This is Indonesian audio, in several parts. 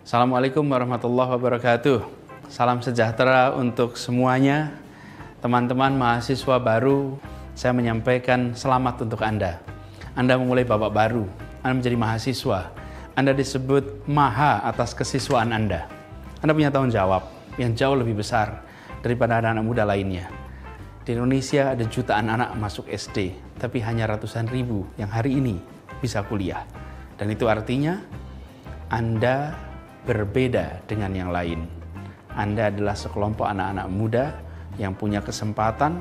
Assalamualaikum warahmatullahi wabarakatuh. Salam sejahtera untuk semuanya. Teman-teman mahasiswa baru, saya menyampaikan selamat untuk Anda. Anda memulai babak baru, Anda menjadi mahasiswa. Anda disebut maha atas kesiswaan Anda. Anda punya tanggung jawab yang jauh lebih besar daripada anak-anak muda lainnya. Di Indonesia ada jutaan anak masuk SD, tapi hanya ratusan ribu yang hari ini bisa kuliah. Dan itu artinya Anda berbeda dengan yang lain. Anda adalah sekelompok anak-anak muda yang punya kesempatan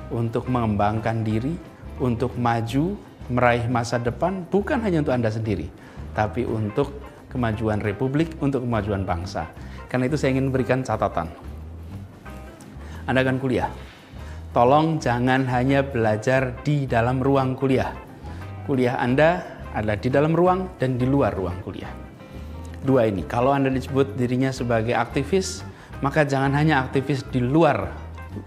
untuk mengembangkan diri, untuk maju, meraih masa depan, bukan hanya untuk Anda sendiri, tapi untuk kemajuan Republik, untuk kemajuan bangsa. Karena itu saya ingin berikan catatan. Anda akan kuliah. Tolong jangan hanya belajar di dalam ruang kuliah. Kuliah Anda adalah di dalam ruang dan di luar ruang kuliah. Dua ini, kalau Anda disebut dirinya sebagai aktivis, maka jangan hanya aktivis di luar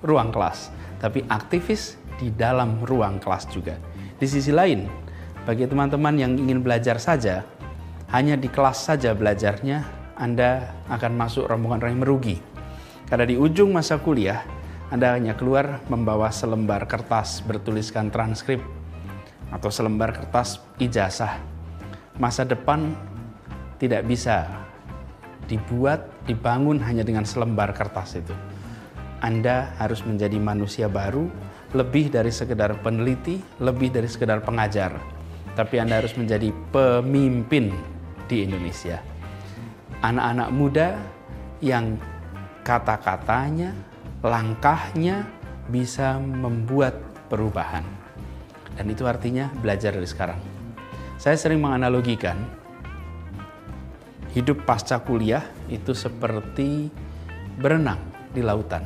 ruang kelas, tapi aktivis di dalam ruang kelas juga. Di sisi lain, bagi teman-teman yang ingin belajar saja, hanya di kelas saja belajarnya, Anda akan masuk rombongan orang yang merugi. Karena di ujung masa kuliah, Anda hanya keluar membawa selembar kertas bertuliskan transkrip atau selembar kertas ijazah. Masa depan tidak bisa dibangun hanya dengan selembar kertas itu. Anda harus menjadi manusia baru, lebih dari sekedar peneliti, lebih dari sekedar pengajar. Tapi Anda harus menjadi pemimpin di Indonesia. Anak-anak muda yang kata-katanya, langkahnya bisa membuat perubahan. Dan itu artinya belajar dari sekarang. Saya sering menganalogikan hidup pasca kuliah itu seperti berenang di lautan.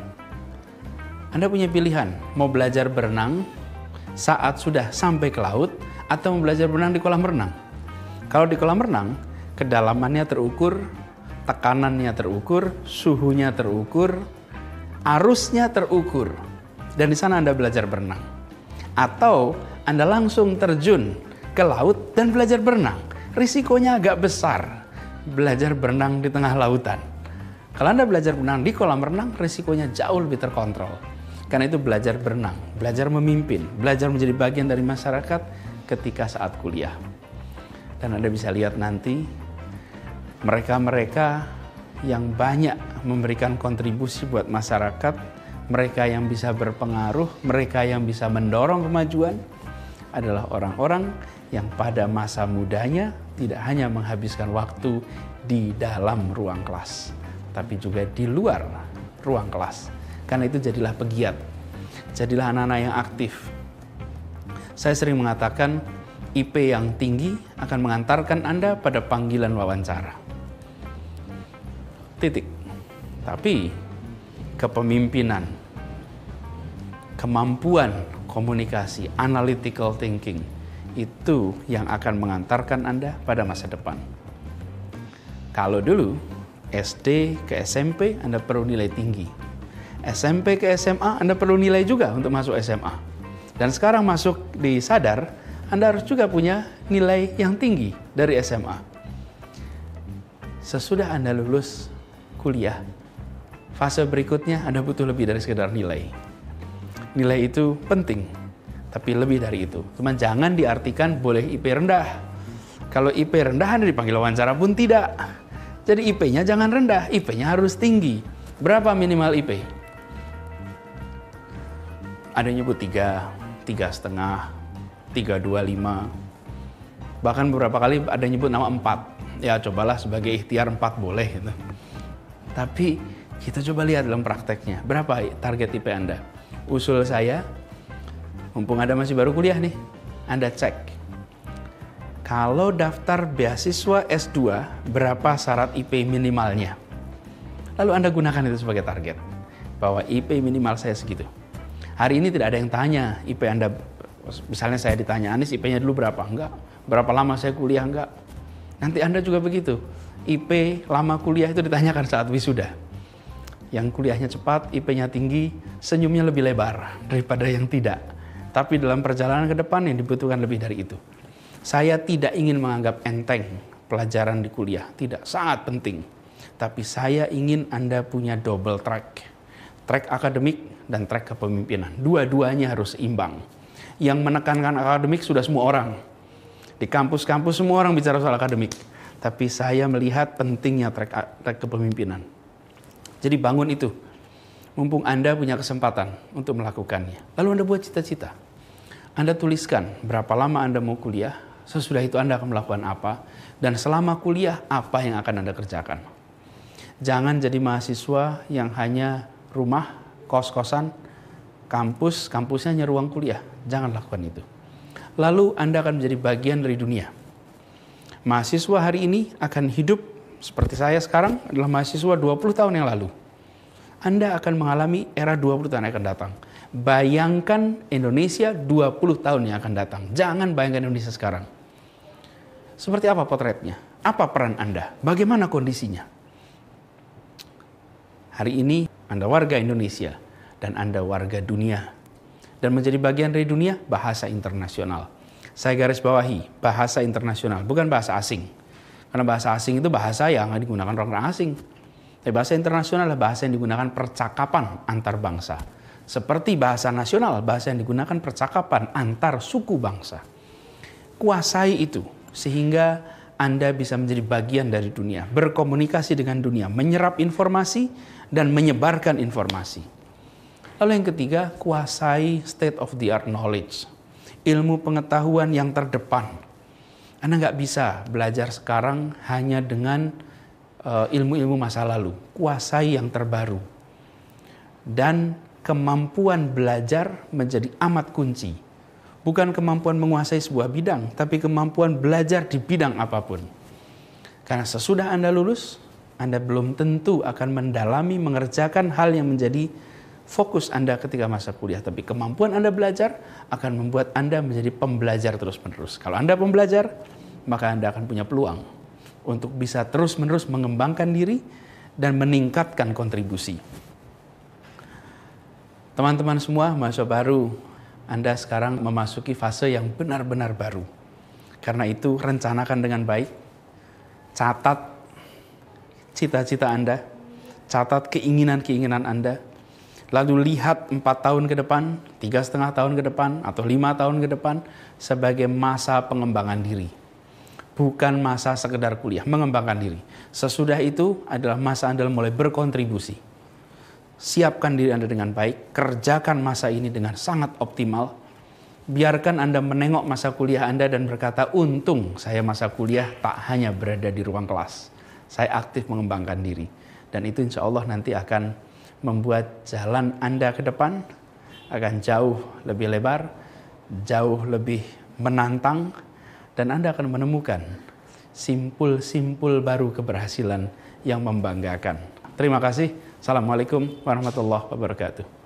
Anda punya pilihan, mau belajar berenang saat sudah sampai ke laut atau mau belajar berenang di kolam renang. Kalau di kolam renang, kedalamannya terukur, tekanannya terukur, suhunya terukur, arusnya terukur, dan di sana Anda belajar berenang. Atau Anda langsung terjun ke laut dan belajar berenang. Risikonya agak besar belajar berenang di tengah lautan. Kalau Anda belajar berenang di kolam renang, risikonya jauh lebih terkontrol. Karena itu belajar berenang, belajar memimpin, belajar menjadi bagian dari masyarakat ketika saat kuliah. Dan Anda bisa lihat nanti mereka-mereka yang banyak memberikan kontribusi buat masyarakat, mereka yang bisa berpengaruh, mereka yang bisa mendorong kemajuan adalah orang-orang yang pada masa mudanya tidak hanya menghabiskan waktu di dalam ruang kelas, tapi juga di luar ruang kelas. Karena itu jadilah pegiat, jadilah anak-anak yang aktif. Saya sering mengatakan IP yang tinggi akan mengantarkan Anda pada panggilan wawancara. Titik. Tapi kepemimpinan, kemampuan komunikasi, analytical thinking, itu yang akan mengantarkan Anda pada masa depan. Kalau dulu SD ke SMP Anda perlu nilai tinggi, SMP ke SMA Anda perlu nilai juga untuk masuk SMA. Dan sekarang masuk di Sadar, Anda harus juga punya nilai yang tinggi dari SMA. Sesudah Anda lulus kuliah, fase berikutnya Anda butuh lebih dari sekedar nilai. Nilai itu penting, tapi lebih dari itu. Cuman jangan diartikan boleh IP rendah. Kalau IP rendah Anda dipanggil wawancara pun tidak. Jadi IP-nya jangan rendah, IP-nya harus tinggi. Berapa minimal IP? Ada yang nyebut 3, 3,5, 3,25. Bahkan beberapa kali ada yang nyebut nama 4. Ya cobalah sebagai ikhtiar 4 boleh gitu. Tapi kita coba lihat dalam prakteknya, berapa target IP Anda? Usul saya, mumpung Anda masih baru kuliah nih, Anda cek. Kalau daftar beasiswa S2, berapa syarat IP minimalnya? Lalu Anda gunakan itu sebagai target, bahwa IP minimal saya segitu. Hari ini tidak ada yang tanya IP Anda, misalnya saya ditanya, Anies IP-nya dulu berapa? Enggak. Berapa lama saya kuliah? Enggak. Nanti Anda juga begitu. IP lama kuliah itu ditanyakan saat wisuda. Yang kuliahnya cepat, IP-nya tinggi, senyumnya lebih lebar daripada yang tidak. Tapi dalam perjalanan ke depan yang dibutuhkan lebih dari itu. Saya tidak ingin menganggap enteng pelajaran di kuliah. Tidak, sangat penting. Tapi saya ingin Anda punya double track. Track akademik dan track kepemimpinan. Dua-duanya harus imbang. Yang menekankan akademik sudah semua orang. Di kampus-kampus semua orang bicara soal akademik. Tapi saya melihat pentingnya track kepemimpinan. Jadi bangun itu. Mumpung Anda punya kesempatan untuk melakukannya. Lalu Anda buat cita-cita. Anda tuliskan berapa lama Anda mau kuliah. Sesudah itu Anda akan melakukan apa. Dan selama kuliah apa yang akan Anda kerjakan. Jangan jadi mahasiswa yang hanya rumah, kos-kosan, kampusnya hanya ruang kuliah. Jangan lakukan itu. Lalu Anda akan menjadi bagian dari dunia. Mahasiswa hari ini akan hidup seperti saya sekarang adalah mahasiswa 20 tahun yang lalu. Anda akan mengalami era 20 tahun yang akan datang. Bayangkan Indonesia 20 tahun yang akan datang. Jangan bayangkan Indonesia sekarang. Seperti apa potretnya? Apa peran Anda? Bagaimana kondisinya? Hari ini Anda warga Indonesia dan Anda warga dunia. Dan menjadi bagian dari dunia, bahasa internasional. Saya garis bawahi, bahasa internasional, bukan bahasa asing. Karena bahasa asing itu bahasa yang digunakan orang asing. Tapi bahasa internasional adalah bahasa yang digunakan percakapan antar bangsa. Seperti bahasa nasional, bahasa yang digunakan percakapan antar suku bangsa. Kuasai itu, sehingga Anda bisa menjadi bagian dari dunia. Berkomunikasi dengan dunia, menyerap informasi dan menyebarkan informasi. Lalu yang ketiga, kuasai state of the art knowledge. Ilmu pengetahuan yang terdepan. Anda nggak bisa belajar sekarang hanya dengan ilmu-ilmu masa lalu. Kuasai yang terbaru. Dan kemampuan belajar menjadi amat kunci. Bukan kemampuan menguasai sebuah bidang, tapi kemampuan belajar di bidang apapun. Karena sesudah Anda lulus, Anda belum tentu akan mendalami mengerjakan hal yang menjadi fokus Anda ketika masa kuliah. Tapi kemampuan Anda belajar akan membuat Anda menjadi pembelajar terus-menerus. Kalau Anda pembelajar, maka Anda akan punya peluang untuk bisa terus-menerus mengembangkan diri dan meningkatkan kontribusi. Teman-teman semua, mahasiswa baru, Anda sekarang memasuki fase yang benar-benar baru. Karena itu, rencanakan dengan baik. Catat cita-cita Anda. Catat keinginan-keinginan Anda. Lalu lihat 4 tahun ke depan, 3,5 tahun ke depan, atau 5 tahun ke depan sebagai masa pengembangan diri. Bukan masa sekedar kuliah, mengembangkan diri. Sesudah itu adalah masa Anda mulai berkontribusi. Siapkan diri Anda dengan baik, kerjakan masa ini dengan sangat optimal. Biarkan Anda menengok masa kuliah Anda dan berkata, untung saya masa kuliah tak hanya berada di ruang kelas. Saya aktif mengembangkan diri. Dan itu insya Allah nanti akan membuat jalan Anda ke depan akan jauh lebih lebar, jauh lebih menantang, dan Anda akan menemukan simpul-simpul baru keberhasilan yang membanggakan. Terima kasih. Assalamualaikum warahmatullahi wabarakatuh.